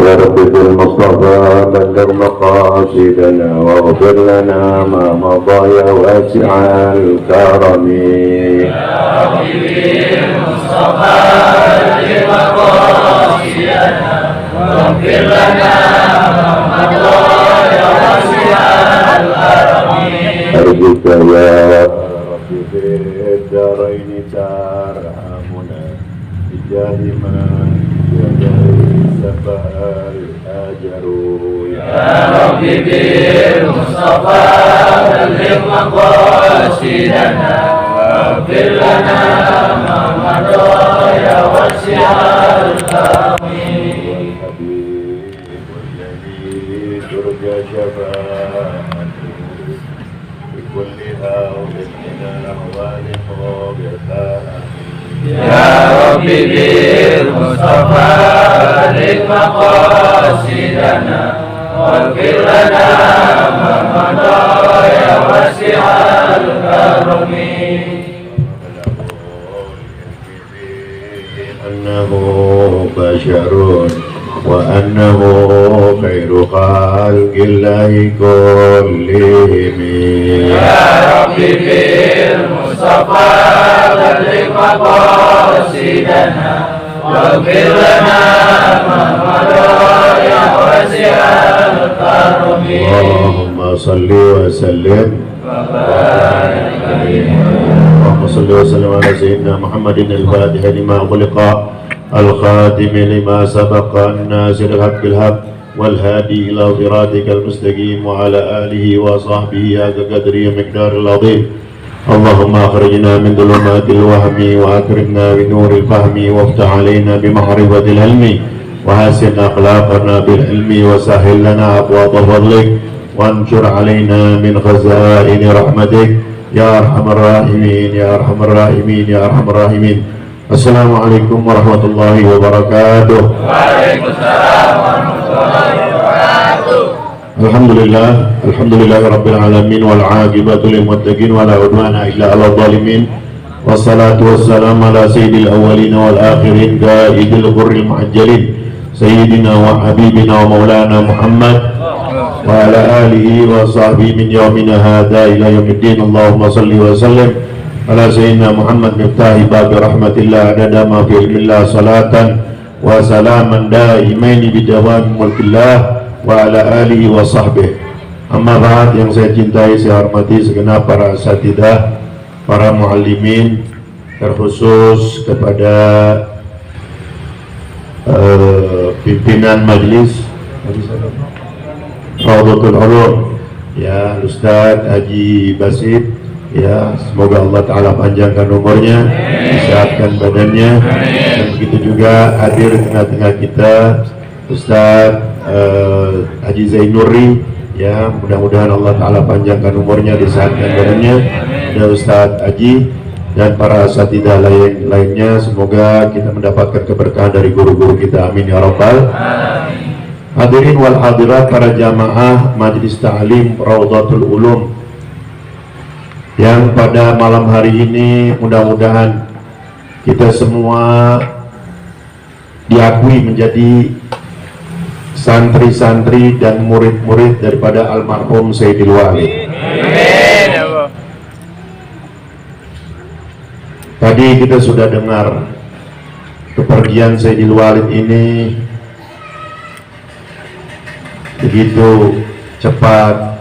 يا رب بالمصطفى بلغ مقاصدنا واغفر لنا ما مضى يا واسع الكرم. يا رب بالمصطفى بلغ مقاصدنا واغفر لنا ما مضى يا واسع الكرم. أرجوك يا رب في الدارين ترحمنا بجاه من الأجر. يا رب بالمصطفى بلغ مقاصدنا واغفر لنا ما مضى يا واسع الكرم. والحبيب الذي ترجى شفاعته بكل هول من الأهوال مغفرة. يا رب بالمصطفى بلغ مقاصدنا واغفر لنا ما مضى يا واسع الكرم. أنه بشر وأنه خير خلق الله كلهم. يا رب بالمصطفى بلغ مقاصدنا واغفر لنا ما مضى يا واسع الكرم. اللهم صل وسلم وبارك عليه. اللهم صل وسلم على سيدنا محمد الفاتح لما خلق الخاتم لما سبق الناصر الحق بالحق والهادي إلى صراطك المستقيم وعلى آله وصحبه حق قدره ومقدار العظيم. اللهم أخرجنا من ظلمات الوهم وأكرمنا بنور الفهم وافتح علينا بمعرفة العلم وحسن أخلاقنا بالعلم وسهل لنا أبواب فضلك وانشر علينا من خزائن رحمتك يا أرحم الراحمين يا أرحم الراحمين يا أرحم الراحمين. Assalamualaikum warahmatullahi wabarakatuh. Waalaikumsalam warahmatullahi wabarakatuh. Alhamdulillah rabbil alamin wal aqibatu lil muttaqin wala udwana illa 'alal zalimin. Wassalatu wassalamu ala sayyidil awwalin wal akhirin qaidil ghurril muhajjalin sayyidina wa habibina wa maulana Muhammad wa ala alihi wa sahbihi min yaumina hadza ila yaumiddin. Allahumma shalli wa sallim ala sayyidina Muhammad miftahi babi rahmatillah adada ma fi ilmillah salatan wa salaman daimaini bidawam mulkillah wa ala alihi wa sahbihi. Amma ba'd, yang saya cintai, saya hormati segenap para asatidah, para muallimin, terkhusus kepada pimpinan majlis Raudhatul Ulum, ya Ustadz Haji Basit, ya semoga Allah Ta'ala panjangkan umurnya, sehatkan badannya, dan begitu juga hadir di tengah-tengah kita Ustadz Haji Zainuri, ya mudah-mudahan Allah Ta'ala panjangkan umurnya, disehatkan badannya, dan Ustadz Haji dan para asatidah lainnya, semoga kita mendapatkan keberkahan dari guru-guru kita, amin ya rabbal. Hadirin wal hadirat, para jamaah Majelis Ta'lim Raudhatul Ulum yang pada malam hari ini mudah-mudahan kita semua diakui menjadi santri-santri dan murid-murid daripada almarhum Sayyidil Walid. Tadi kita sudah dengar kepergian Sayyidil Walid ini begitu cepat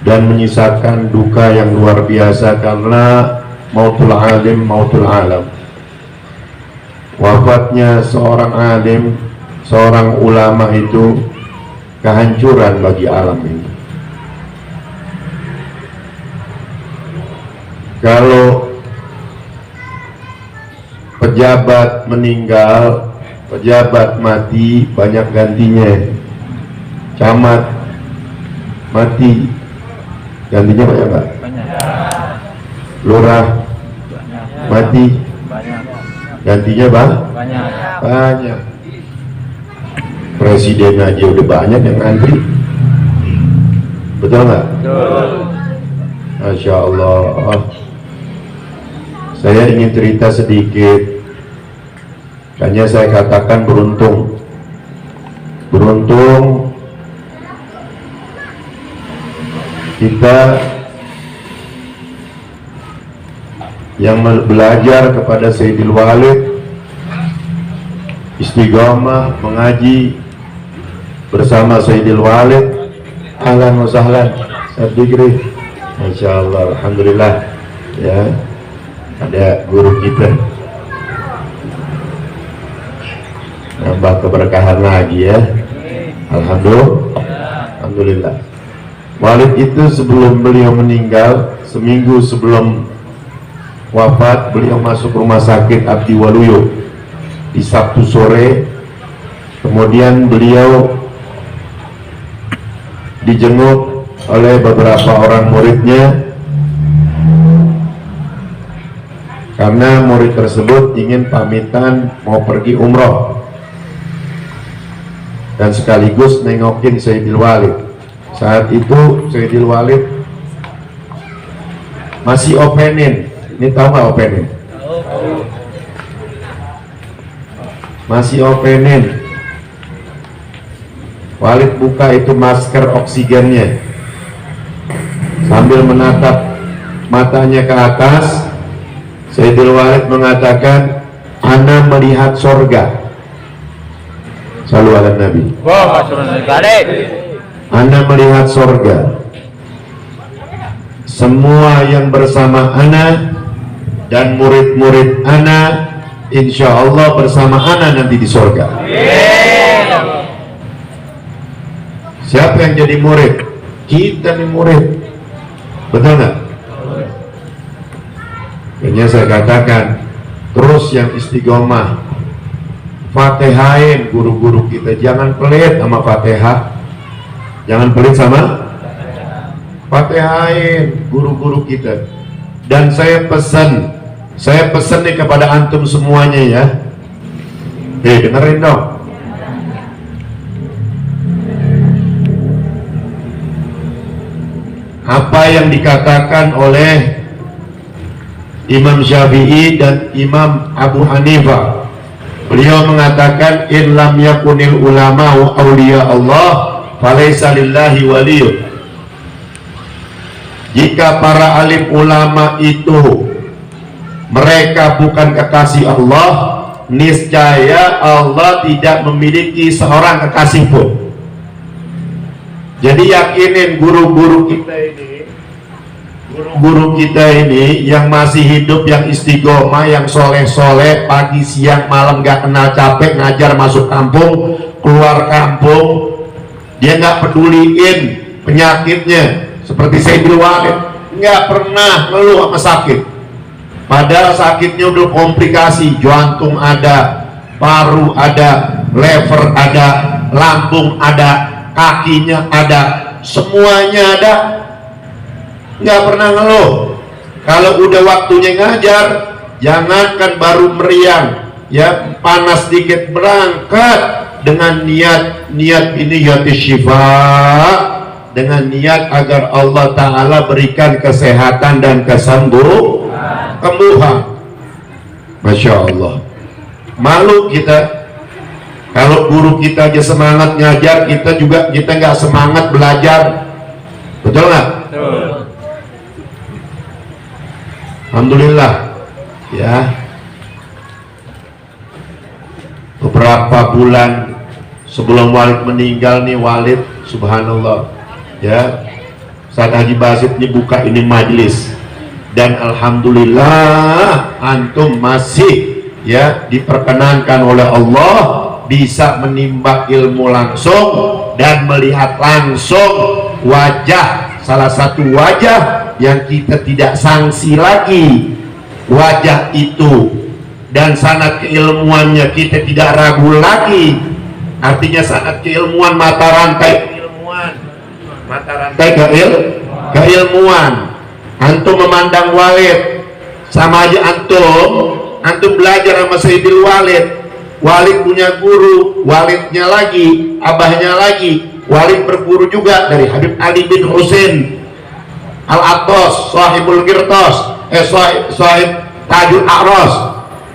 dan menyisakan duka yang luar biasa karena mautul alim, mautul alam. Wafatnya seorang alim, seorang ulama itu kehancuran bagi alam ini. Kalau pejabat meninggal, pejabat mati, banyak gantinya. Camat mati, gantinya banyak nggak? Lurah mati, gantinya banyak. Presiden aja udah banyak yang ngantri, betul nggak? Masya Allah. Saya ingin cerita sedikit. Hanya saya katakan beruntung. Beruntung kita yang belajar kepada Sayyidil Walid, istiqomah mengaji bersama Sayyidil Walid. Ahlan wa sahlan, Sabdikri. Masya Allah, alhamdulillah. Ya, ada guru kita. Nambah keberkahan lagi ya. Alhamdulillah. Walid itu sebelum beliau meninggal, seminggu sebelum wafat, beliau masuk rumah sakit Abdi Waluyo di Sabtu sore. Kemudian beliau dijenguk oleh beberapa orang muridnya, karena murid tersebut ingin pamitan mau pergi umroh dan sekaligus nengokin Sayyidil Walid. Saat itu Sayyidil Walid masih openin. Ini tahu nggak openin? Masih openin. Walid buka itu masker oksigennya sambil menatap matanya ke atas. Sayyidil Walid mengatakan, "Ana melihat sorga." Salu ala Nabi. Ana melihat sorga. Semua yang bersama ana dan murid-murid ana, insya Allah bersama ana nanti di sorga. Siapa yang jadi murid? Kita nih murid. Betul nggak? Kayaknya saya katakan, terus yang istiqomah, Fatihain guru-guru kita. Jangan pelit sama Fatihah. Jangan pelit sama Fatihain guru-guru kita. Dan saya pesan nih kepada antum semuanya ya. Dengerin dong. Apa yang dikatakan oleh Imam Syafi'i dan Imam Abu Hanifah. Beliau mengatakan, in lam yakunil ulama wa awliya Allah falaysa lillahi waliyun. Jika para alim ulama itu mereka bukan kekasih Allah, niscaya Allah tidak memiliki seorang kekasih pun. Jadi yakinin guru-guru kita ini yang masih hidup, yang istiqomah, yang soleh-soleh, pagi siang malam gak kenal capek, ngajar masuk kampung, keluar kampung, dia gak peduliin penyakitnya. Seperti Sayyidil Walid, gak pernah ngeluh sama sakit, padahal sakitnya udah komplikasi. Jantung ada, paru ada, lever ada, lambung ada, kakinya ada, semuanya ada, nggak pernah ngeluh. Kalau udah waktunya ngajar, jangankan baru meriang ya, panas dikit berangkat dengan niat ini yati syifa, dengan niat agar Allah Ta'ala berikan kesehatan dan kesembuhan. Masya Allah. Malu kita kalau guru kita aja semangat ngajar, kita nggak semangat belajar. Betul nggak? Betul. Alhamdulillah ya, beberapa bulan sebelum Walid meninggal nih, Walid subhanallah ya, saat Haji Basit ini buka ini majelis, dan alhamdulillah antum masih ya diperkenankan oleh Allah bisa menimba ilmu langsung dan melihat langsung wajah, salah satu wajah yang kita tidak sangsi lagi wajah itu, dan sanad keilmuannya kita tidak ragu lagi. Artinya sanad keilmuan, mata rantai keilmuan. Antum memandang Walid sama aja antum belajar sama Sayyidil Walid. Walid punya guru, Walidnya lagi, abahnya lagi. Walid berguru juga dari Habib Ali bin Husain Al-Attas, sahibul Girtas, sahib Tajul A'ros.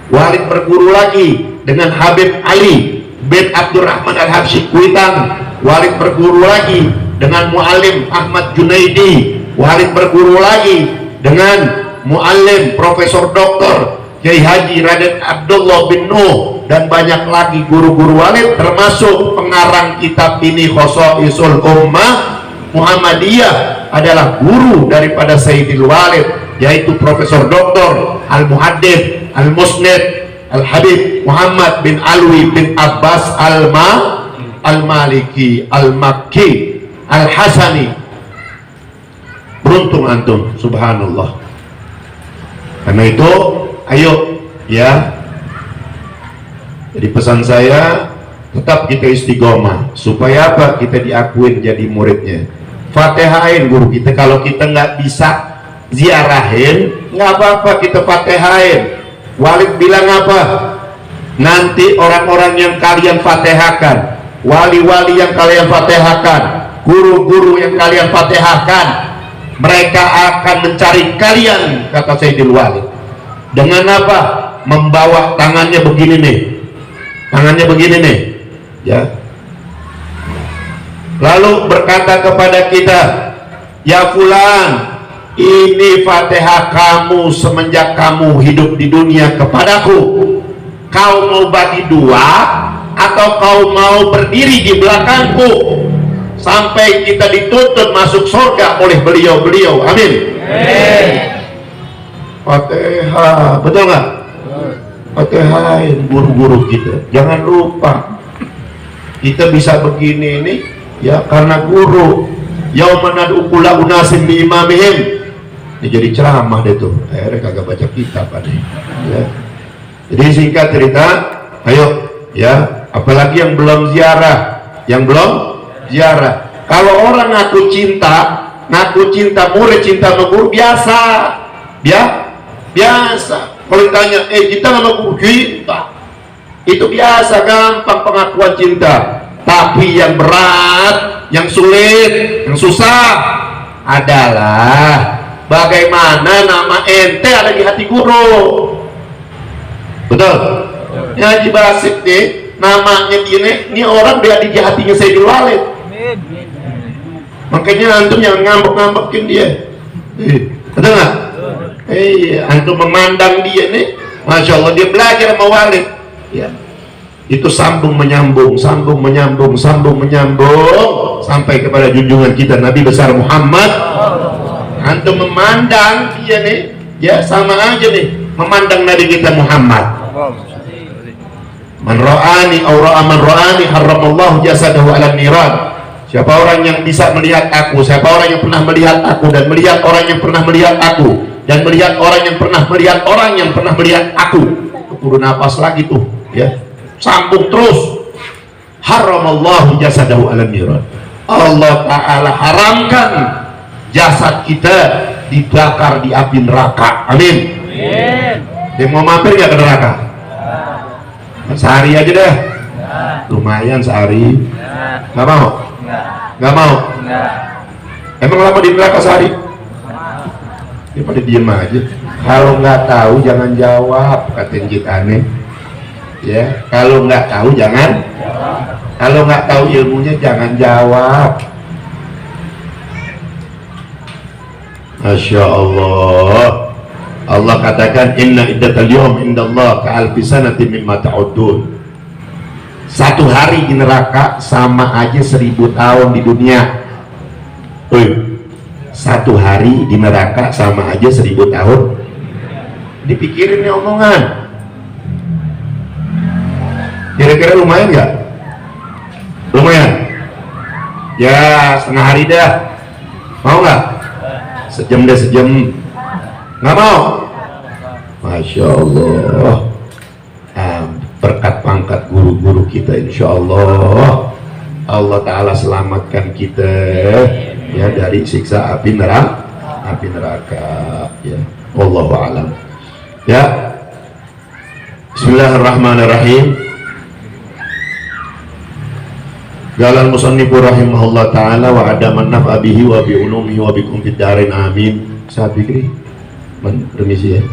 Walid berguru lagi dengan Habib Ali bin Abdurrahman Al-Habsyi Kuitang. Walid berguru lagi dengan Muallim Ahmad Junaidi. Walid berguru lagi dengan Muallim Profesor Dr. Kiai Haji Raden Abdullah bin Nuh, dan banyak lagi guru-guru Walid, termasuk pengarang kitab ini Khosaisul Ummah Muhammadiyah adalah guru daripada Sayyidil Walid, yaitu Profesor Dr. Al-Muhaddits Al-Musnid Al-Habib Muhammad bin Alwi bin Abbas Al-Maliki Al-Makki Al-Hasani. Beruntung antum, subhanallah. Karena itu, ayo ya. Jadi pesan saya, tetap kita istiqomah. Supaya apa? Kita diakuin jadi muridnya. Fatihain guru kita. Kalau kita nggak bisa ziarahin, nggak apa-apa, kita fatihain. Walid bilang apa? Nanti orang-orang yang kalian fatihahkan, wali-wali yang kalian fatihahkan, guru-guru yang kalian fatihahkan, mereka akan mencari kalian, kata Sayyidil Walid. Dengan apa? Membawa tangannya begini nih, tangannya begini nih, ya. Lalu berkata kepada kita, ya fulan, ini Fatihah kamu semenjak kamu hidup di dunia kepadaku. Kau mau bagi dua atau kau mau berdiri di belakangku sampai kita dituntut masuk surga oleh beliau-beliau. Amin. Fatihah, betul nggak? Fatihain guru-guru kita. Jangan lupa, kita bisa begini ini ya karena guru. Yauman nad'u kulla unasin bi imamihim. Ini jadi ceramah deh tuh. Akhirnya kagak baca kitab ada. Ya. Jadi singkat cerita, ayo ya, apalagi yang belum ziarah, Kalau orang ngaku cinta murid, cinta sama guru, biasa. Kalau ditanya, cinta sama guru, cinta. Itu biasa, gampang pengakuan cinta. Tapi yang berat, yang sulit, yang susah adalah bagaimana nama ente ada di hati guru. Betul? Haji Basit nih, namanya dia ini orang dia di hatinya Sayyidil Walid. Makanya antum jangan ngambek-ngambekin dia. Betul nggak? Antum memandang dia nih, Masya Allah, dia belajar sama Walid. Ya. Itu sambung menyambung sampai kepada junjungan kita Nabi besar Muhammad. Antum memandang dia nih, ya sama aja nih memandang Nabi kita Muhammad. Man ra'ani aw ra'a man ra'ani haramallahu jasadahu 'ala niran. Siapa orang yang bisa melihat aku, siapa orang yang pernah melihat aku, dan melihat orang yang pernah melihat aku, dan melihat orang yang pernah melihat orang yang pernah melihat aku. Kudu napas lagi tuh, ya. Sambung terus. Haramallahu jasadahu 'ala niran. Allah Ta'ala haramkan jasad kita dibakar di api neraka. Amin. Yang mau mampir nggak ke neraka? Sehari aja dah. Lumayan sehari. Nggak mau? Nggak mau? Emang lama di neraka sehari? Ya pada diem aja. Kalau nggak tahu jangan jawab, katain kita aneh. Ya, kalau nggak tahu jangan. Kalau nggak tahu ilmunya jangan jawab. Masya Allah. Allah katakan inna iddatal yawm indallah ka'alfi sanatin mimma ta'udun. Satu hari di neraka sama aja 1000 tahun di dunia. Satu hari di neraka sama aja 1000 tahun. Dipikirin nih omongan. Kira-kira lumayan nggak? Lumayan. Ya setengah hari dah. Mau nggak? Sejam deh, sejam. Nggak mau? Masya Allah. Berkat pangkat guru-guru kita, insya Allah Allah Ta'ala selamatkan kita ya dari siksa api neraka ya. Wallahu a'lam. Ya. Bismillahirrahmanirrahim. Galal musannifu rahimahullah ta'ala wa adaman naf'a bihi wa bi ulumihi wa bikum fid darain amin. Saya pikir permisi ya.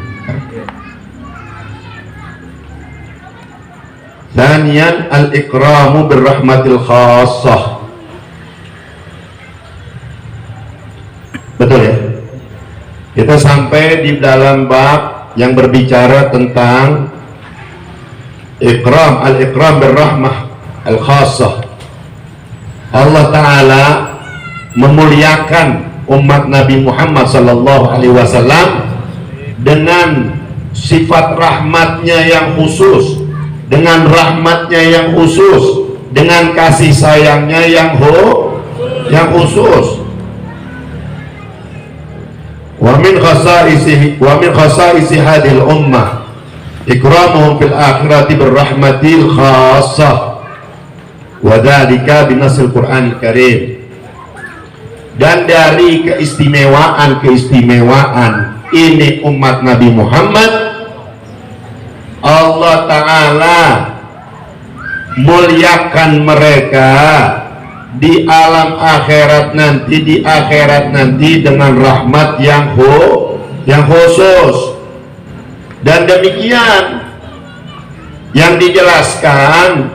Thaniyan al-ikramu birrahmatil khassah. Betul ya? Kita sampai di dalam bab yang berbicara tentang al-ikram birrahmah al-khassah. Allah Ta'ala memuliakan umat Nabi Muhammad sallallahu alaihi wasallam dengan sifat rahmatnya yang khusus, dengan rahmatnya yang khusus, dengan kasih sayangnya yang khusus. Wa min khasaisi hadhil ummah ikramuhum fil akhirati birrahmatil khassah wa dzalika binasil Qur'anil Karim. Dan dari keistimewaan ini umat Nabi Muhammad, Allah Ta'ala muliakan mereka di alam akhirat nanti, dengan rahmat yang khusus. Dan demikian yang dijelaskan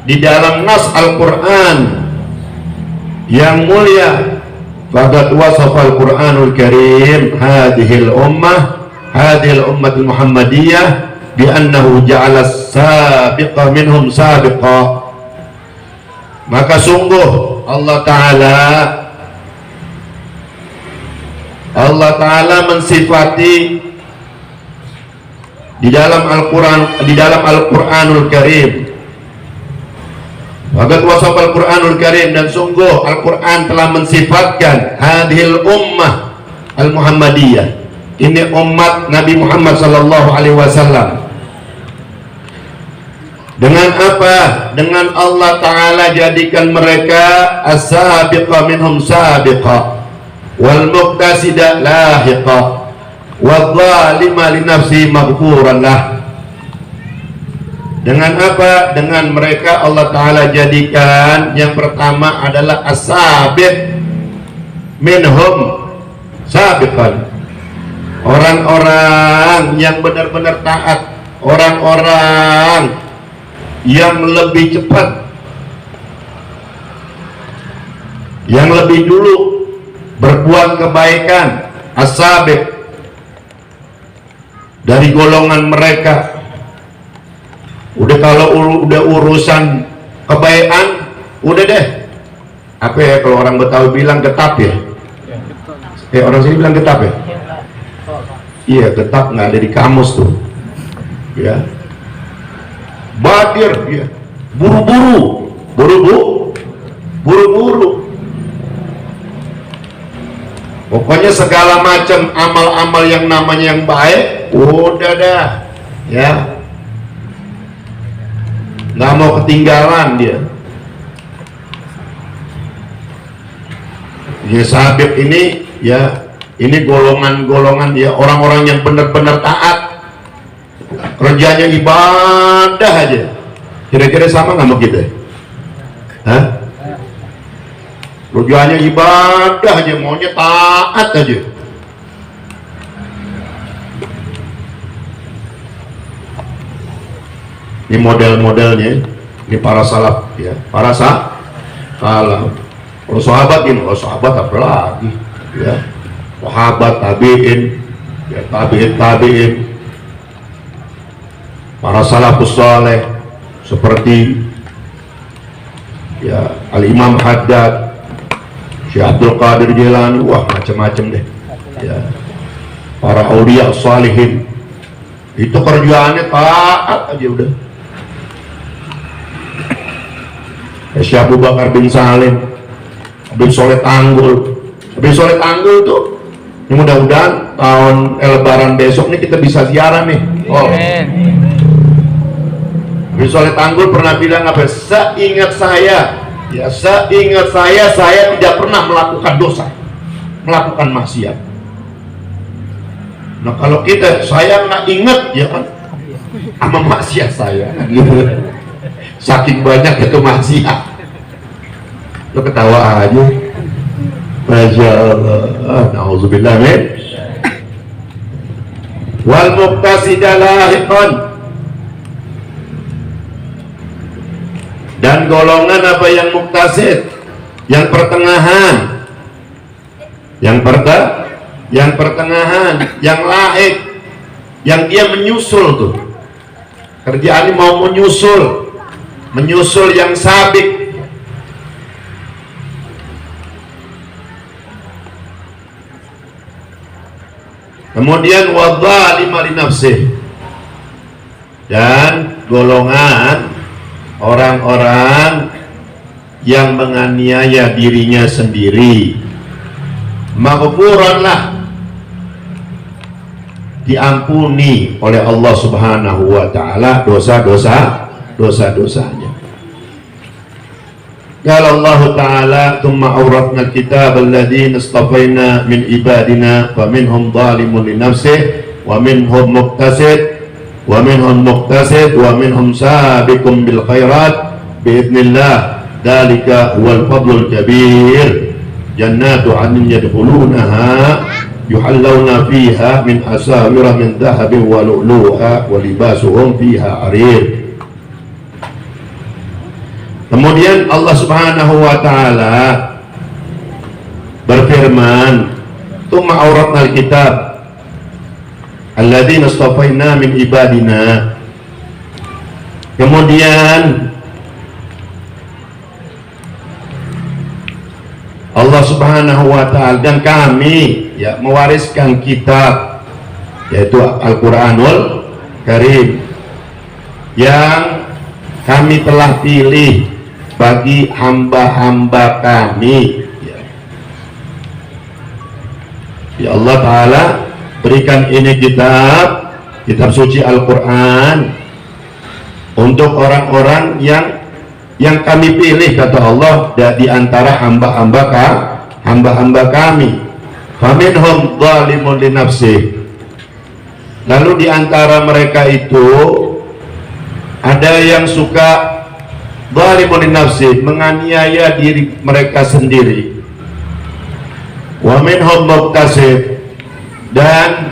di dalam nas Al-Quran yang mulia. Faqad wasafa Al-Quranul Karim hadhil ummatul Muhammadiyah bi annahu ja'ala sabiqa minhum sabiqa. Maka sungguh Allah Ta'ala mensifati di dalam Al-Quranul Karim. Waqad wasafa Al-Quranul Karim, dan sungguh Al-Quran telah mensifatkan hadhil ummah al-Muhammadiyah, ini umat Nabi Muhammad sallallahu alaihi wasallam. Dengan apa? Dengan Allah Ta'ala jadikan mereka as-sabiqa minhum sabiqa wal muqtasida lahiqa wal zalima li nafsi maghfuran lah. Dengan apa? Dengan mereka Allah Ta'ala jadikan yang pertama adalah as-sabiq minhum sabiqan, orang-orang yang benar-benar taat, orang-orang yang lebih cepat, yang lebih dulu berbuat kebaikan, as-sabiq dari golongan mereka. Udah kalau udah urusan kebaikan, udah deh. Apa ya kalau orang Betawi bilang getap ya? Orang sini bilang getap ya? Iya, getap nggak ada di kamus tuh. Ya. Badir, ya. Buru-buru. Pokoknya segala macam amal-amal yang namanya yang baik, udah dah, ya. Nggak mau ketinggalan dia. Ya, sahabat ini, ya, ini golongan-golongan ya, orang-orang yang benar-benar taat, kerjanya ibadah aja. Kira-kira sama nggak mau kita? Hah? Kerjanya ibadah aja, maunya taat aja. Ini model-modelnya, ini para salaf, ya, para salaf. Kalau sahabat ini, sahabat apa lagi, ya, sahabat tabiin, ya, tabiin, para salafus saleh seperti ya Al-Imam Haddad, Syekh Abdul Qadir Jilani, wah macam-macam deh, ya, para aulia salihin, itu kerjaannya taat aja udah. Syekh Abu Bakar bin Salim, Habib Soleh Tanggul. Habib Soleh Tanggul tuh, ini mudah-mudahan tahun Lebaran besok nih kita bisa ziarah nih. Oh. Habib Soleh Tanggul pernah bilang apa? Seingat saya tidak pernah melakukan dosa, melakukan maksiat. Nah kalau saya nggak ingat ya kan, sama maksiat saya, gitu. Saking banyak itu maksiat, lo ketawa aja. Masya Allah, na'udzubillah min. Wal muqtasida lahiqan, Dan golongan apa yang muktasid, yang pertengahan, yang pertengahan, yang laik, yang dia menyusul tuh. Kerjaan ini mau menyusul yang sabik. Kemudian wadzalim li nafsih, dan golongan orang-orang yang menganiaya dirinya sendiri. Maghfuranlah, diampuni oleh Allah Subhanahu wa taala dosa-dosanya. Qala Allah taala, "Tsumma awrathna al-kitaba alladziina istafaina min ibadina fa minhum zalimun li nafsihi wa minhum muqtasid wa minhum sabiqun bil khairat bi idznillah. Dzalika huwal fadlul kabir. Jannatu 'adnin yadkhulunaha yuhallawna fiha min asawira min dhahabin wa lu'lu'a wa libasuhum fiha 'arir." Kemudian Allah Subhanahu wa taala berfirman, "Tsumma awratna al-kitab alladzina istafaina min ibadina." Kemudian Allah Subhanahu wa taala, dan kami ya mewariskan kitab, yaitu Al-Qur'anul Karim, yang kami telah pilih bagi hamba-hamba kami. Ya Allah Ta'ala berikan ini kitab suci Al-Quran untuk orang-orang yang kami pilih, kata Allah, di antara hamba-hamba kami. Faminhum zalimun li nafsih. Lalu di antara mereka itu ada yang suka zalimun li nafsih, menganiaya diri mereka sendiri. Wa minhum muqtasid, dan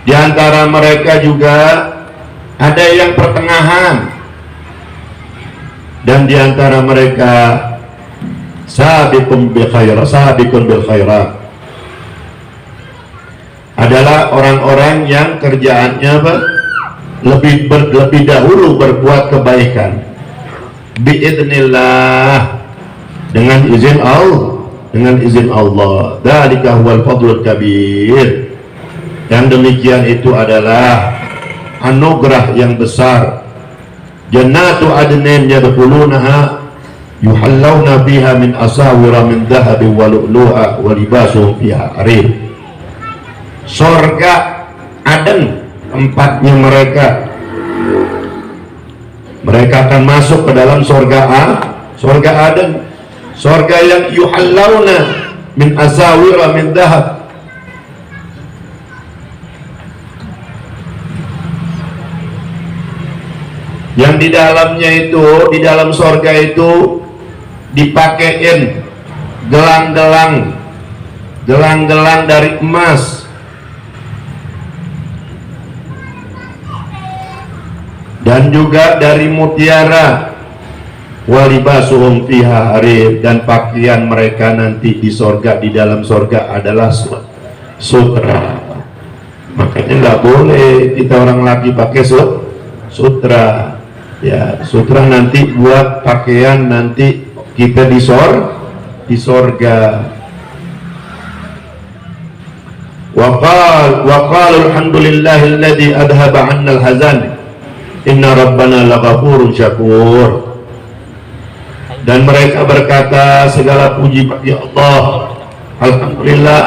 di antara mereka juga ada yang pertengahan, dan di antara mereka sabiqun bil khairat, adalah orang-orang yang kerjaannya lebih dahulu berbuat kebaikan. Biidznillah, dengan izin Allah. Dzalika huwal fadlul kabir. Yang demikian itu adalah anugerah yang besar. Jannatu adnin yadkhulunaha yuhallawna fiha min asawira min dhahabin wa lu'lu'a wa libasuhum fiha harir. Surga Aden tempatnya mereka akan masuk ke dalam surga Aden, surga yang yuhallawna min asawira min dhahab, yang di dalamnya itu, di dalam surga itu dipakein gelang-gelang dari emas, dan juga dari mutiara. Walibasuhum fiha harir, dan pakaian mereka nanti di sorga, di dalam sorga adalah sutra. Makanya nggak boleh kita orang laki pakai sutra. Ya, sutra nanti buat pakaian nanti kita di sorga. Wa qala alhamdulillahilladzi adhaba 'anna al-hazan inna rabbana laghafurun syakur. Dan mereka berkata, segala puji bagi Allah, alhamdulillah,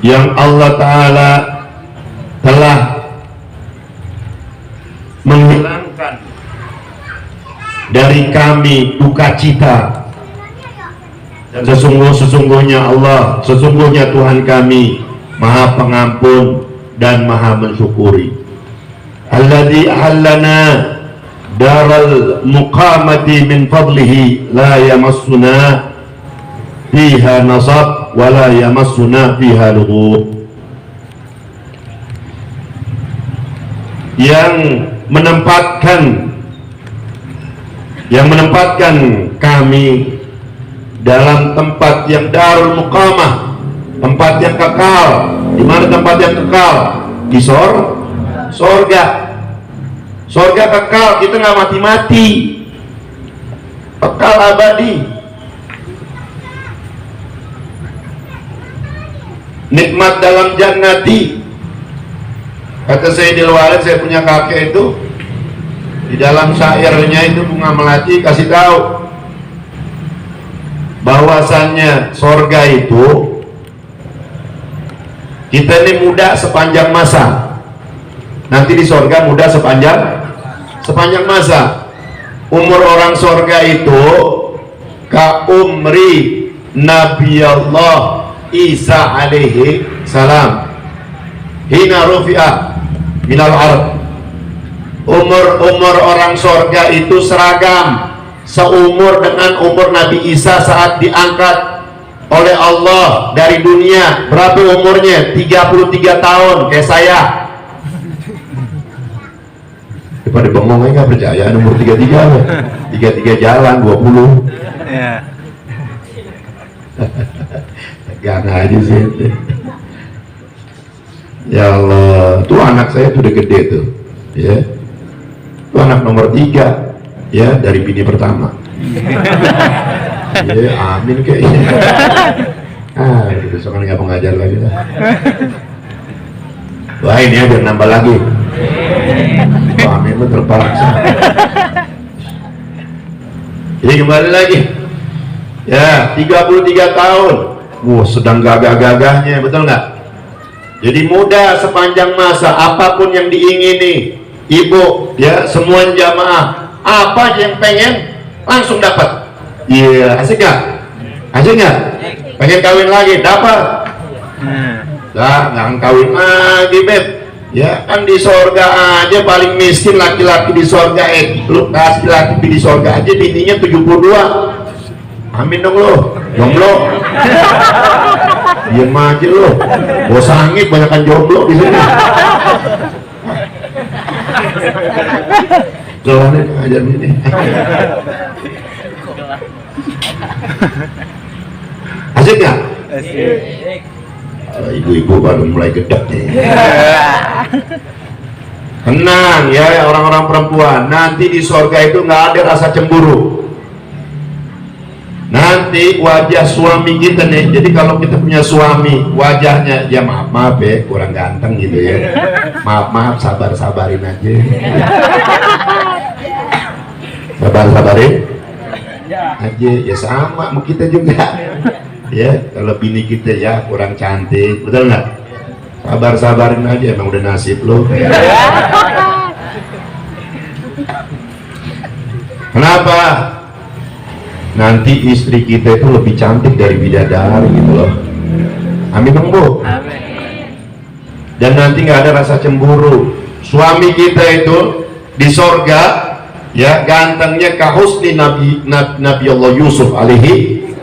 yang Allah Ta'ala telah menghilangkan dari kami duka cita. Dan sesungguhnya Allah, sesungguhnya Tuhan kami Maha Pengampun dan Maha Mensyukuri. Alladzi ahallana daral muqamati min fadlihi la yamassuna fiha nasab wa la yamassuna fiha lughub. Yang menempatkan kami dalam tempat yang darul muqamah, tempat yang kekal. Di mana tempat yang kekal? Di sorga. Sorga kekal, kita nggak mati-mati, kekal abadi. Nikmat dalam jannati. Kata Sayyidil Walid, saya punya kakek itu, di dalam syairnya itu Bunga Melati kasih tahu bahwasannya sorga itu kita ini muda sepanjang masa, nanti di sorga muda sepanjang masa. Umur orang sorga itu ka umri Nabi Allah Isa alaihi salam hina rufi'ah minal ard. Umur orang sorga itu seragam, seumur dengan umur Nabi Isa saat diangkat oleh Allah dari dunia. Berapa umurnya? 33 tahun, kayak saya. Daripada bengong aja nggak percaya, umur 33 jalan 20. Tegang aja sih. Ya Allah, tuh anak saya tuh udah gede tuh, ya. Tuh anak nomor 3, ya, dari bini pertama. Ya, amin kayaknya. Besok kan nggak mengajar lagi lah. Wah, ini ya biar nambah lagi. Wah, amin lu terpaksa. Jadi kembali lagi. Ya, 33 tahun. Wah, sedang gagah-gagahnya, betul nggak? Jadi muda sepanjang masa, apapun yang diingini, ibu, ya, semua jamaah, apa yang pengen langsung dapat. Iya, asik nggak? Asik nggak? Pengen kawin lagi, dapat. Nah, nggak kawin lagi, beb. Ya, kan di sorga aja paling miskin laki-laki di sorga, lu kasih laki di sorga aja bininya 72. Amin dong lo, jomblo. Diam aja lo, bos sangit banyakan jomblo di sini. Jalannya ngajar ini. Asik nggak? Asik. Ibu-ibu baru mulai gedek nih. Tenang ya orang-orang perempuan, nanti di sorga itu nggak ada rasa cemburu. Nanti wajah suami kita nih, jadi kalau kita punya suami, wajahnya ya maaf ya kurang ganteng gitu ya, maaf sabarin aja, sabarin aja ya, sama sama kita juga ya. Kalau bini kita ya kurang cantik, betul nggak? Sabarin aja, emang udah nasib lo. Kenapa? Nanti istri kita itu lebih cantik dari bidadari gitu loh. Amin dong Bu. Amin. Dan nanti nggak ada rasa cemburu. Suami kita itu di sorga ya gantengnya kahusni Nabi Allah Yusuf alaihi,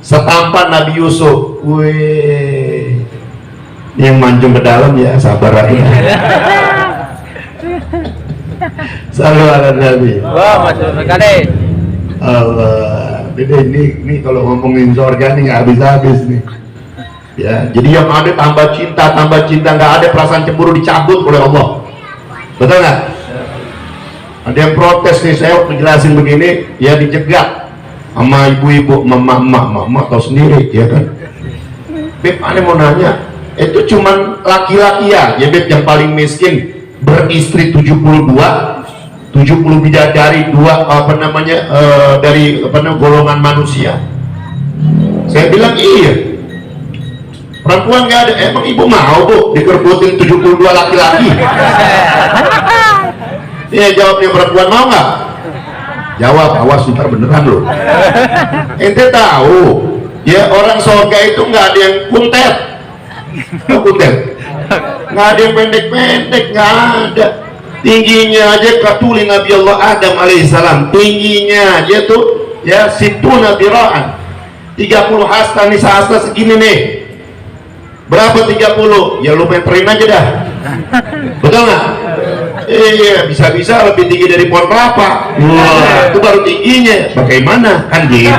setampan Nabi Yusuf. Wih, yang mancung ke dalam ya sabar aja. Salam ala Nabi. Wah, masuk sekali. Allah, ini kalau ngomongin surga nih nggak habis-habis nih. Ya, jadi yang ada tambah cinta, nggak ada perasaan cemburu, dicabut oleh Allah. Betul nggak? Ada yang protes nih, saya menjelasin begini, ya dicegat sama ibu-ibu, mama tahu sendiri, ya kan? Beb, aneh mau nanya, itu cuman laki-laki ya Beb, yang paling miskin beristri 70 bidadari, dari golongan manusia. Saya bilang iya, perempuan nggak ada. Emang ibu mau Bu dikerbutin 72 laki-laki? Iya, jawabnya perempuan mau nggak? Jawab, awas ntar beneran loh. Ente tahu ya orang surga itu nggak ada yang kuntet, nggak ada yang pendek-pendek, nggak ada. Tingginya aja katuli Nabi Allah Adam alaihissalam, tingginya aja tuh ya situna diraan, 30 hasta nih, sehasta segini nih. Berapa 30? Ya lu meterin aja dah. Betul nggak? Iya, bisa-bisa lebih tinggi dari pohon kelapa. Wah, itu baru tingginya. Bagaimana? Kan gitu.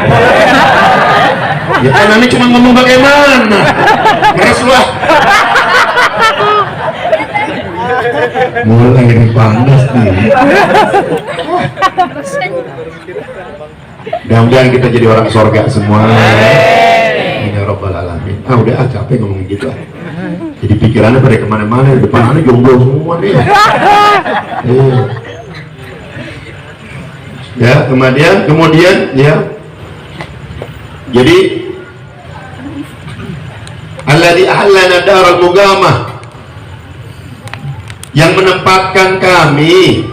Ya kan Ani cuma ngomong bagaimana. Keras lah. Mulai ini panas nih. Mudah-mudahan kita jadi orang sorga semua. Ya Rabbal Alamin. Udah capek ngomong gitu. Jadi pikirannya pada kemana-mana, depan aneh jomblo semua nih. Ya, kemudian ya. Jadi alladzi ahallana daral muqamah, yang menempatkan kami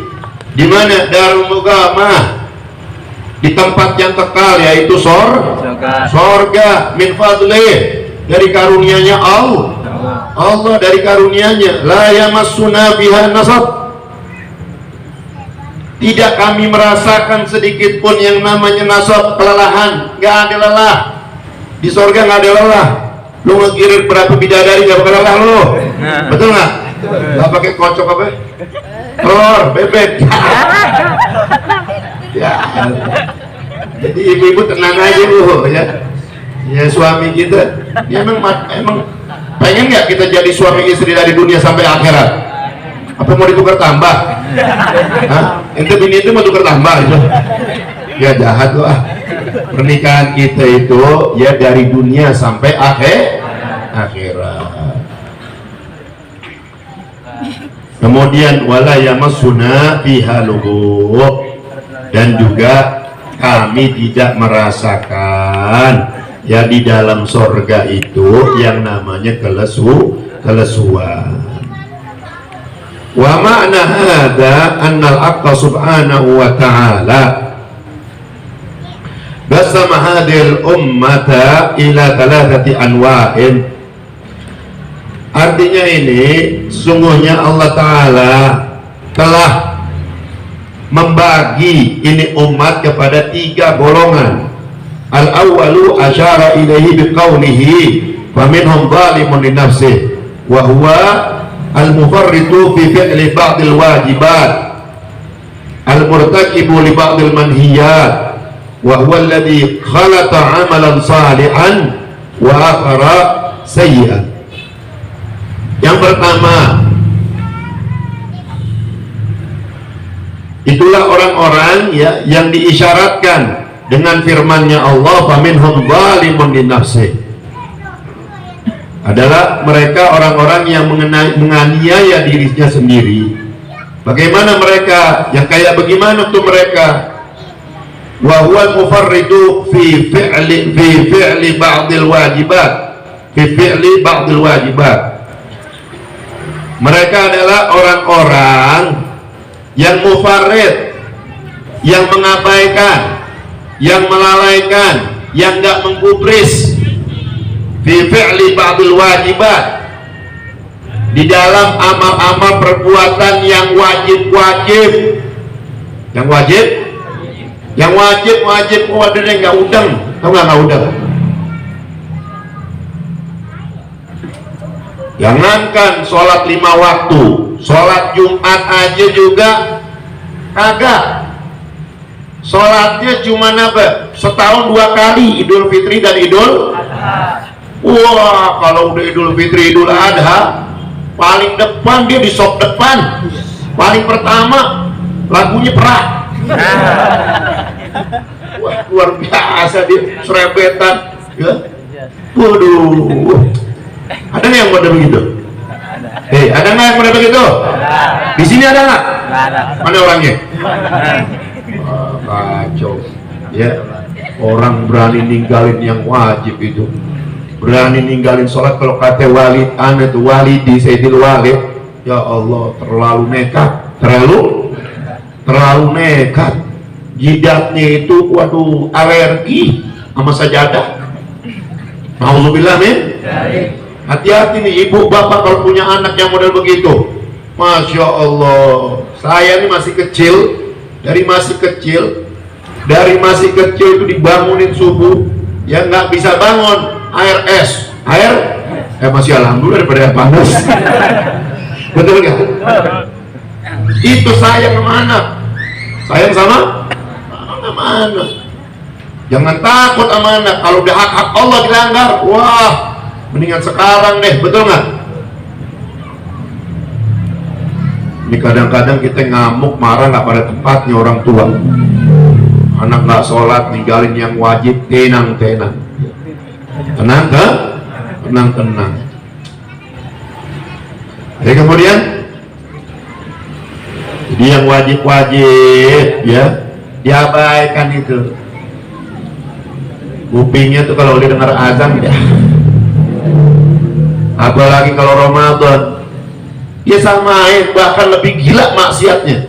di mana darul muqamah, di tempat yang kekal, yaitu sorga, min fadlih, dari karunia-Nya Allah dari karunia-Nya, la yamassuna biha nasab, tidak kami merasakan sedikit pun yang namanya nasab, kelelahan. Nggak ada lelah di sorga, nggak ada lelah. Lu ngegirir berapa bidadari nggak bakal lelah lu, betul nggak? Nggak pakai kocok apa? Telur, bebek. Ya, jadi ibu-ibu tenang aja bu, ya suami kita, dia emang pengen nggak kita jadi suami istri dari dunia sampai akhirat? Apa mau ditukar tambah? Ente bini itu mau tukar tambah itu? Ya jahat loh. Pernikahan kita itu ya dari dunia sampai akhirat. Kemudian wala yamassuna fiha lughub, dan juga kami tidak merasakan ya di dalam sorga itu yang namanya kelesuan. Wa ma'na hadza annal haqqa subhanahu wa ta'ala basama hadhil ummata ila thalathati anwa'in. Artinya ini sungguhnya Allah Ta'ala telah membagi ini umat kepada 3 golongan. Al-awwalu asyara ilaihi biqaulihi faminhum zalimun li nafsihi wa huwa al-mufarritu fi fi'li ba'dil wajibat, al-murtakibu li ba'dil manhiyat, wa huwa alladhi khalata 'amalan salihan wa akhara sayyi'an. Yang pertama, itulah orang-orang ya yang diisyaratkan dengan firman-Nya Allah, faminhum zalimun li nafsihi, adalah mereka orang-orang yang menganiaya dirinya sendiri. Bagaimana mereka? Yang kayak bagaimana tuh mereka? Wa huwal mufarridu fi fi'li ba'dil wajibat, fi fi'li ba'dil wajibat. Mereka adalah orang-orang yang mufarrid, yang mengabaikan, yang melalaikan, yang enggak menggubris fi fi'li ba'dil wajibat, di dalam amal-amal perbuatan yang wajib-wajib. Yang wajib waduh nggak udang, tau nggak udang? Jangankan sholat 5 waktu, sholat Jumat aja juga kagak. Sholatnya cuma apa? Setahun 2 kali, Idul Fitri dan Idul Adha. Wah, kalau udah Idul Fitri, Idul Adha, paling depan dia di sop depan. Paling pertama lagunya Perah. Wah, luar biasa dia serebetan. Ya. Waduh. Ada nggak yang model begitu? Ada nggak yang model begitu? Di sini ada nggak? Mana orangnya? Kacau. Ya, orang berani ninggalin yang wajib itu, berani ninggalin sholat. Kalau kata Walid Anet Walidi Sayyidil Walid, ya Allah, terlalu nekat, terlalu nekat. Jidatnya itu, waduh, alergi sama sajadah. Nauzubillah min. Hati-hati nih ibu bapak kalau punya anak yang model begitu. Masya Allah, saya ini masih kecil, dari masih kecil itu dibangunin subuh, ya nggak bisa bangun, air masih alhamdulillah daripada air panas. Betul nggak? Itu sayang sama anak, sayang sama anak. Jangan takut sama anak. Kalau udah hak Allah dilanggar, wah, mendingan sekarang deh. Betul nggak? Ini kadang-kadang kita ngamuk, marah nggak pada tempatnya orang tua. Anak nggak sholat, ninggalin yang wajib, tenang. Tenang kan? Tenang. Jadi kemudian, jadi yang wajib ya diabaikan itu. Kupingnya tuh kalau udah dengar azan ya. Apalagi kalau Ramadan. Ya samain, bahkan lebih gila maksiatnya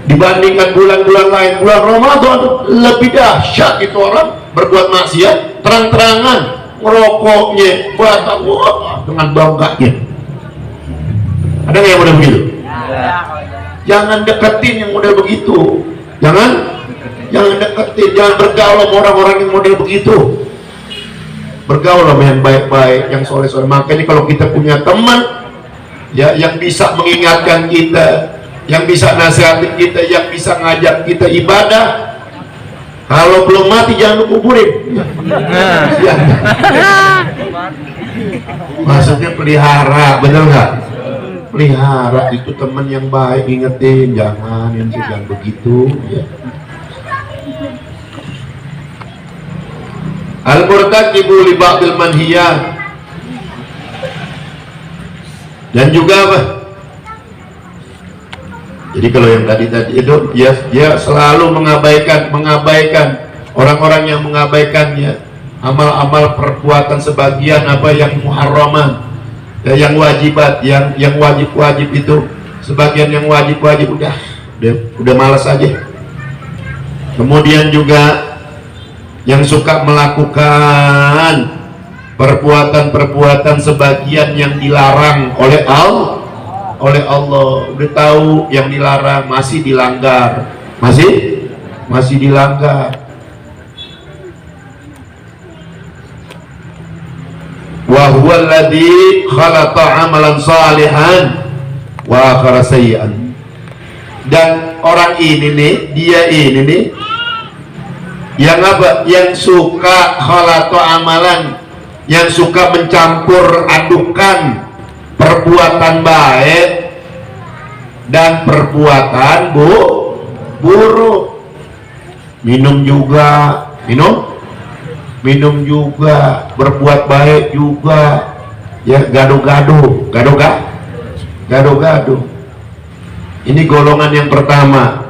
dibandingkan bulan-bulan lain. Bulan Ramadan lebih dahsyat itu orang berbuat maksiat, terang-terangan ngerokoknya, dengan bangganya. Ada nggak yang model begitu? Jangan deketin yang model begitu. Jangan deketin, jangan bergaul sama orang-orang yang model begitu. Bergaul sama yang baik-baik, yang soleh-soleh. Makanya kalau kita punya teman ya yang bisa mengingatkan kita, yang bisa nasihatin kita, yang bisa ngajak kita ibadah, kalau belum mati jangan kuburin. Ya. Maksudnya pelihara, bener nggak? Pelihara itu teman yang baik, ingetin, jangan begitu ya. Al-murtaqibu li ba'dil manhiyat. Dan juga apa? Jadi kalau yang tadi itu dia selalu mengabaikan orang-orang yang mengabaikannya, amal-amal perbuatan sebagian apa yang muharraman, ya, yang wajibat, yang wajib itu, sebagian yang wajib udah malas aja. Kemudian juga yang suka melakukan perbuatan-perbuatan sebagian yang dilarang oleh Allah, udah tahu yang dilarang masih dilanggar, masih dilanggar. Wa huwa alladzi khalaqa amalan salihan wa akhara sayyi'an. Dan orang ini nih, dia ini nih yang apa? Yang suka khalaqa amalan, yang suka mencampur adukan perbuatan baik dan perbuatan buruk. Minum juga, berbuat baik juga, ya gaduh-gaduh. Ini golongan yang pertama.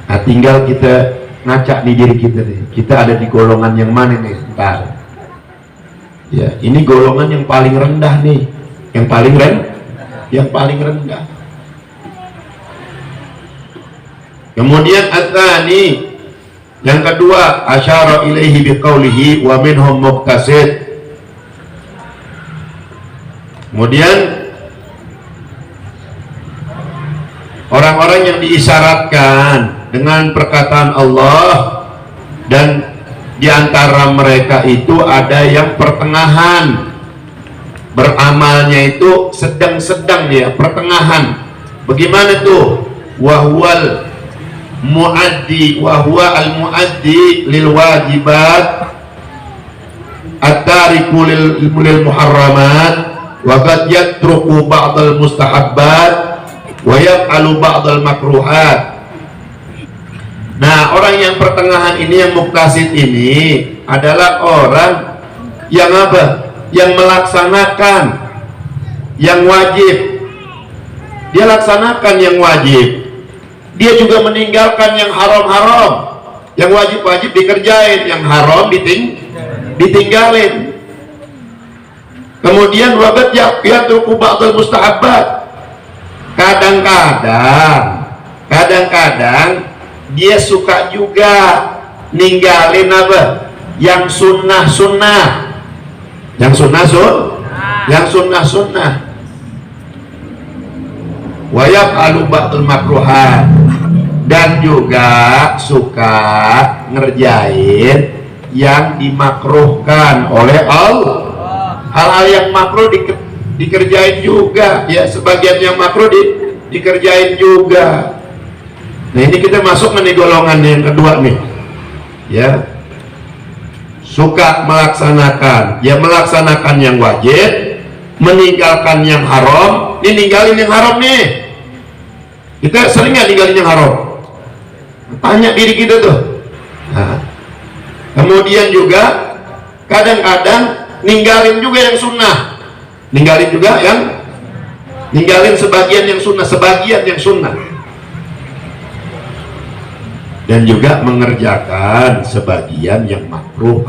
Nah, tinggal kita ngacak nih diri kita nih, kita ada di golongan yang mana nih? Ntar ya, ini golongan yang paling rendah nih, yang paling rendah. Kemudian at-tsani, yang kedua, asyara ilaihi biqaulihi wa minhum muqtasid. Kemudian orang-orang yang diisyaratkan dengan perkataan Allah, dan di antara mereka itu ada yang pertengahan, beramalnya itu sedang-sedang, ya, pertengahan. Bagaimana tuh? Wahwal muaddi, wahwa al muaddi lil wajibat, at-tariku lil muharramat, wa qad yatruku ba'd al mustahabbat wa yaf'alu ba'd al makruhat. Nah, orang yang pertengahan ini, yang muqtasid ini adalah orang yang apa? Yang melaksanakan yang wajib. Dia laksanakan yang wajib. Dia juga meninggalkan yang haram-haram. Yang wajib-wajib dikerjain, yang haram ditinggalin. Kemudian wabat yatruku ba'dal mustahabbat. Kadang-kadang dia suka juga ninggalin apa? Yang sunnah-sunnah. Yang sunnah-sunnah. Wa yaf'alu ba'dul makruhat. Dan juga suka ngerjain yang dimakruhkan oleh Allah. hal-hal yang makruh dikerjain juga, ya sebagian yang makruh dikerjain juga. Nah ini kita masuk nih golongan yang kedua nih, ya suka melaksanakan, ya melaksanakan yang wajib, meninggalkan yang haram. Ini ninggalin yang haram nih, kita sering nggak ninggalin yang haram? Tanya diri kita tuh. Nah, kemudian juga kadang-kadang ninggalin juga yang sunnah, ninggalin sebagian yang sunnah, dan juga mengerjakan sebagian yang makruh,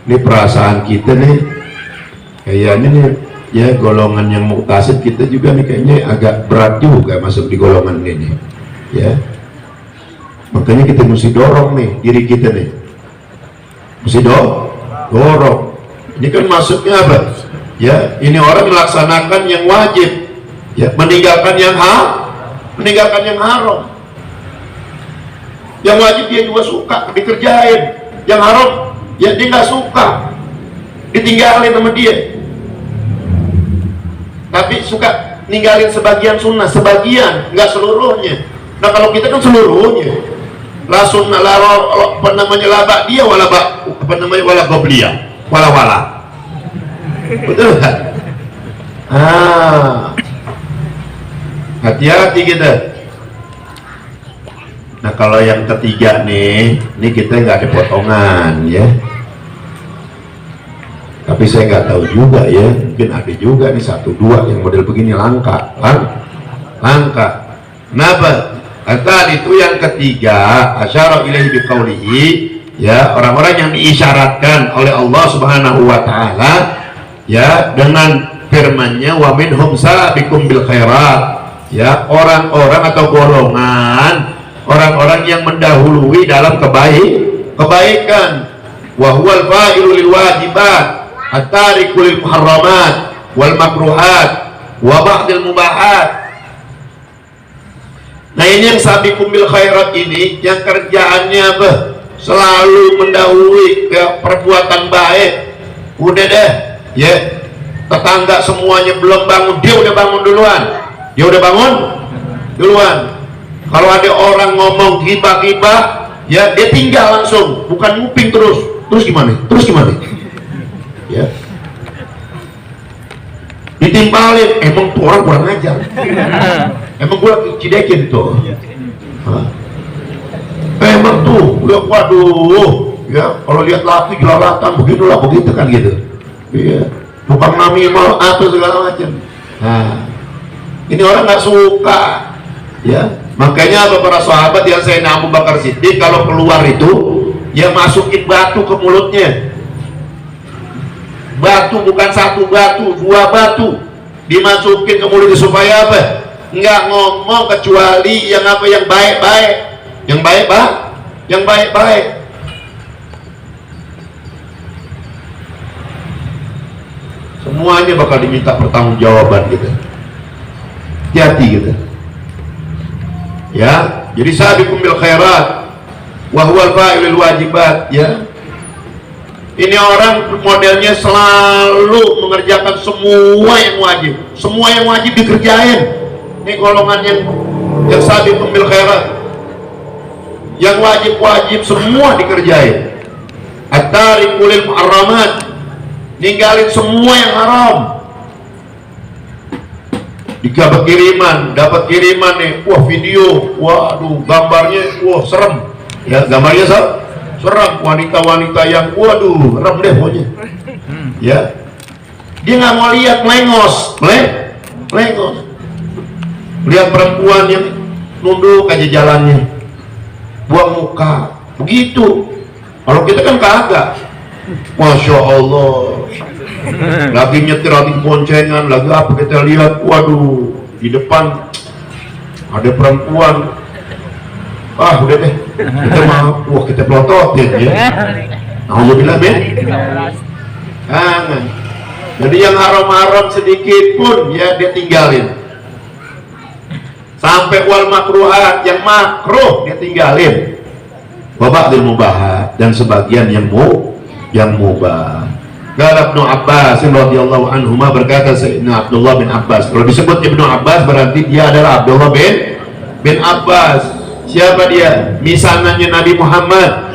Ini perasaan kita nih, kayaknya nih, ya golongan yang muqtasid kita juga nih kayaknya agak berat juga masuk di golongan ini, ya. Makanya kita mesti dorong nih diri kita nih, dorong. Ini kan maksudnya apa? Ya, ini orang melaksanakan yang wajib, ya meninggalkan yang haram. Yang wajib dia juga suka dikerjain, yang haram ya dia nggak suka, ditinggalin sama dia. Tapi suka ninggalin sebagian sunnah, sebagian, nggak seluruhnya. Nah kalau kita kan seluruhnya, la sunnah, wala gobliyah, wala. Betul kan? Hati-hati kita. Nah kalau yang ketiga nih, ini kita nggak ada potongan ya. Tapi saya nggak tahu juga ya, mungkin ada juga nih 1-2 yang model begini langka. Kenapa? Kata itu yang ketiga, asyara ilaihi biqaulihi, ya orang-orang yang diisyaratkan oleh Allah Subhanahu wa taala ya dengan firman-Nya wa minhum sabiqum bil khairat, ya orang-orang atau golongan orang-orang yang mendahului dalam kebaikan, wa huwal fa'ilu lil wajibat at-tariku lil muharramat wal makruhat wa ba'dil mubahat. Nah ini yang sabiqum bil khairat ini yang kerjaannya apa? Selalu mendahului ke perbuatan baik. Udah deh, ya tetangga semuanya belum bangun, dia udah bangun duluan. Kalau ada orang ngomong gibah-gibah, ya dia tinggal langsung, bukan nguping terus gimana? Ya. Ditimpalin, emang tuh orang kurang ajar. Emang gua cidekin tuh. Emang tuh, waduh, ya kalau lihat laki jelalatan begitu kan gitu. Iya. Tukang namimah atau segala macam. Nah, ini orang nggak suka, ya. Makanya para sahabat yang saya Abu Bakar Siddiq kalau keluar itu, ya masukin batu ke mulutnya. Batu bukan 1 batu, 2 batu dimasukin ke mulutnya supaya apa? Nggak ngomong kecuali yang apa yang baik-baik, yang baik-baik. Semuanya bakal diminta pertanggungjawaban gitu. Hati-hati gitu. Ya, jadi sabiqum bil khairat wa huwal fa'ilul wajibat, ya. Ini orang modelnya selalu mengerjakan semua yang wajib dikerjain. Ini golongan yang sabiqum bil khairat. Yang wajib semua dikerjain. At-tariku lil muharramat, ninggalin semua yang haram. Dapat kiriman nih, wah video, waduh gambarnya, wah serem, ya gambarnya serem, wanita-wanita yang, waduh, serem deh pokoknya, ya, dia nggak mau lihat, melengos, lihat perempuan yang nunduk aja jalannya, buang muka, begitu. Kalau kita kan kagak, masya Allah. Lagi nyetir, lagi boncengan, lagi apa kita lihat, waduh di depan ada perempuan, udah deh kita maaf, wah kita pelototin ya. Alhamdulillah jangan. Jadi yang haram-haram sedikit pun ya dia tinggalin, sampai wal makruhat, yang makruh dia tinggalin, wa ba'dil mubahat, dan sebagian yang yang mubah. Qala Ibnu Abbas radhiyallahu anhuma, berkata Sayyidina Abdullah bin Abbas. Kalau disebut Ibnu Abbas berarti dia adalah Abdullah bin Abbas. Siapa dia? Misanannya Nabi Muhammad.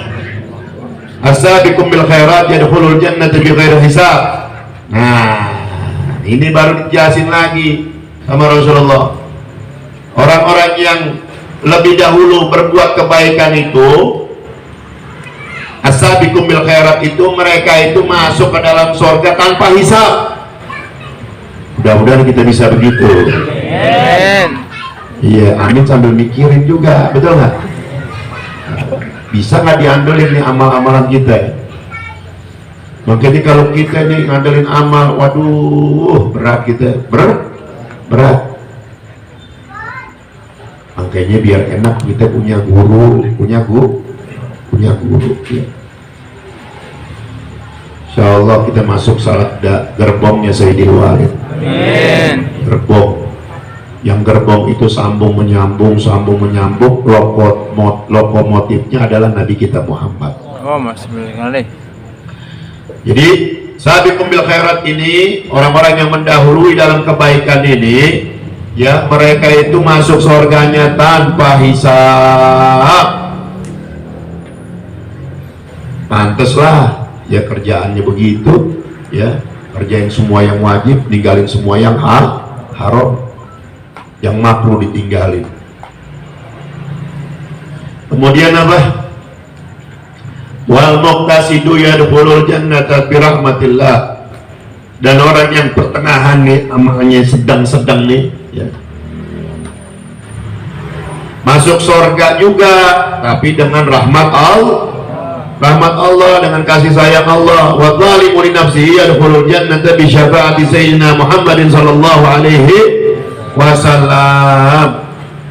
As-sabiqum bil khairat yadkhulul jannata bighairi hisab. Nah, ini baru dijelasin lagi sama Rasulullah. Orang-orang yang lebih dahulu berbuat kebaikan itu, as-sabiqum bil khairat itu, mereka itu masuk ke dalam surga tanpa hisab. Mudah-mudahan kita bisa begitu. Iya, amin sambil mikirin juga, betul nggak? Bisa nggak diandelin nih amal-amalan kita? Makanya kalau kita nih ngandelin amal, waduh, berat kita, berat. Makanya biar enak kita punya guru. Ya. Insyaallah kita masuk salat gerbongnya Sayyidil Walid. Amin. Gerbong. Yang gerbong itu sambung menyambung, lokomotifnya adalah Nabi kita Muhammad. Oh, masih boleh. Jadi sabiqum bil khairat ini, orang-orang yang mendahului dalam kebaikan ini, ya, mereka itu masuk surganya tanpa hisab. Pantaslah ya kerjaannya begitu, ya, kerjain semua yang wajib, ninggalin semua yang haram, yang makruh ditinggalin. Kemudian apa? Wal muqtasidu yadkhulul jannata bi rahmatillah. Dan orang yang pertengahan nih, amalnya sedang-sedang nih, ya, masuk surga juga, tapi dengan rahmat Allah, dengan kasih sayang Allah. Wa zalimu li nafsihi yadkhulul jannata bi syafaati sayyidina Muhammadin sallallahu alaihi wasallam.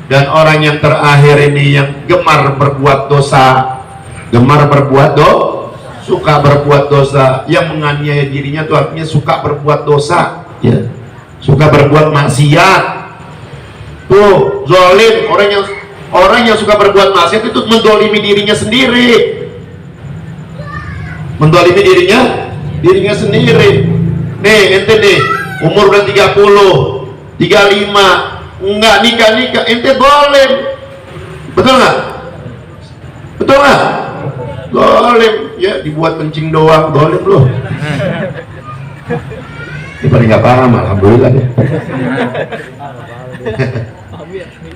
Dan orang yang terakhir ini yang gemar berbuat dosa, suka berbuat dosa, yang menganiaya dirinya itu artinya suka berbuat dosa, ya, suka berbuat maksiat. Tuh, zalim, orang yang suka berbuat maksiat itu mendolimi dirinya sendiri. Mendolimi dirinya sendiri. Nih, ente nih, umur udah 30, 35, enggak nikah, ente zalim. Betul nggak? Zalim, ya, dibuat kencing doang, zalim loh. Ini paling nggak paham, alhamdulillah deh.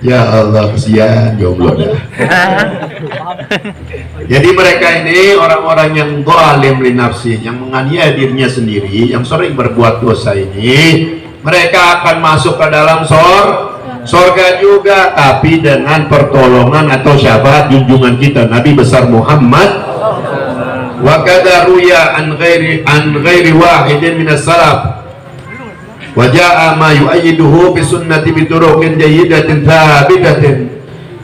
Ya Allah, kesian jomblo dah. Jadi mereka ini orang-orang yang zalim li nafsi, yang menganiaya dirinya sendiri, yang sering berbuat dosa ini, mereka akan masuk ke dalam surga juga, tapi dengan pertolongan atau syafaat junjungan kita Nabi besar Muhammad. Wa kadza ruya an ghairi wahidin minas salaf wa jaa ma yu'ayyiduhu bi sunnati bi turuqin jayyidatin thabidatin.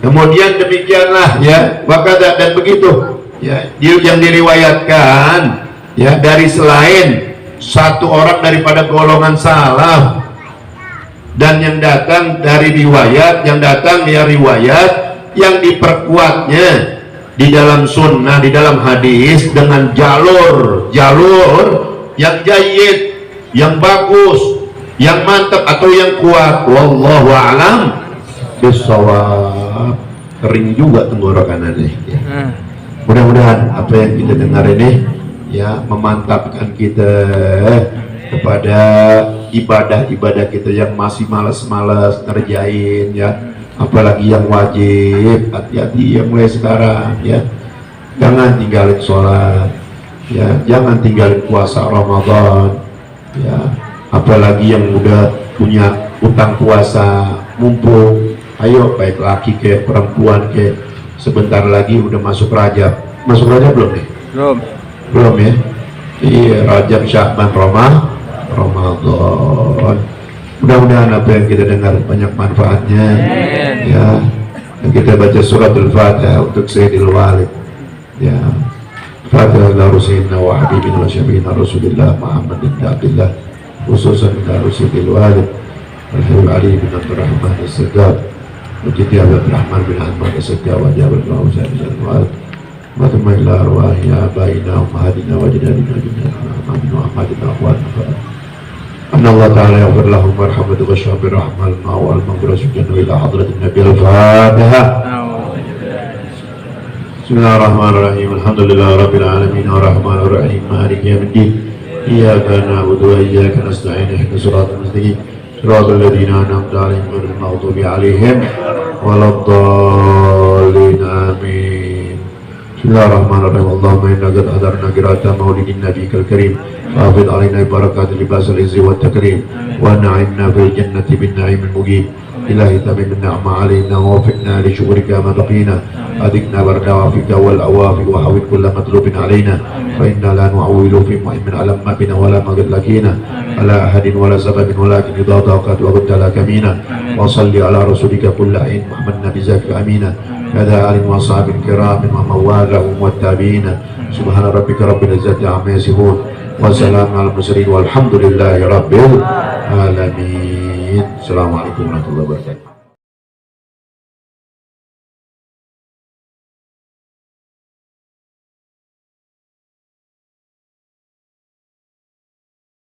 Kemudian demikianlah, ya, wa kadza, dan begitu, ya, yang diriwayatkan, ya, dari selain satu orang daripada golongan salaf, dan yang datang dari riwayat, riwayat yang diperkuatnya di dalam sunnah, di dalam hadis dengan jalur yang jayyid, yang bagus, yang mantap atau yang kuat. Wallahu a'lam bissawab. Kering juga tenggorokan aneh, ya. Mudah-mudahan apa yang kita dengar ini, ya, memantapkan kita kepada ibadah kita yang masih malas-malas ngerjain, ya, apalagi yang wajib. Hati-hati yang mulai sekarang, ya, jangan tinggalin sholat, ya, jangan tinggalin puasa Ramadan, ya, apalagi yang udah punya utang puasa, mumpung, ayo, baik laki ke perempuan ke, sebentar lagi udah masuk Rajab. Belum nih? Belum, ya. Iya, Rajab, Sya'ban, Ramadan. Mudah-mudahan apa yang kita dengar banyak manfaatnya, ya. Dan kita baca surat Al-Fatihah untuk Sayyidil Walid, ya. Fatihah ila Rasulina wa Habibina wa Syafiina Rasulillah Muhammadin Abdillah, khususan ila Rasulil Walid Al-Habib Ali bin Abdurrahman As-Saddad, Mujiti Abdul Rahman bin Ahmad As-Saddad wa Jabal Ma'usah bin Walid وثم إلى أرواح آبائنا وأمهاتنا وأجدادنا جميعا آمين وأمهاتنا وأخواتنا أن الله تعالى يغفر لهم ويرحمهم ويتغشى بالرحمة الماء والمغفرة سجنوا إلى حضرة النبي. الفاتحة. بسم الله الرحمن الرحيم. الحمد لله رب العالمين الرحمن الرحيم مالك يوم الدين إياك نعبد وإياك نستعين اهدنا الصراط المستقيم صراط الذين أنعمت عليهم غير المغضوب عليهم ولا الضالين آمين. بسم الله الرحمن الرحيم. اللهم إنا قد حضرنا قراءة مولد نبيك الكريم فأفض علينا بركات لباس العز والتكريم ونعمنا في الجنة بالنعيم المقيم. إلهي تمم النعمة علينا ووفقنا لشكرك ما بقينا أذقنا برد عافيك والعوافي وحول كل مطلوب علينا فإنا لا نعول في مهم على ما بنا ولا ما قد لكينا على أحد ولا سبب ولكن إذا ضاقت وقلت لك أمينا وصل على رسولك كل عين محمد نبي زاك أمينا كذا آل وأصحاب كرام وموالهم والتابعين سبحان ربك رب العزة عما يصفون وسلام على المرسلين والحمد لله رب العالمين. Assalamualaikum warahmatullahi wabarakatuh.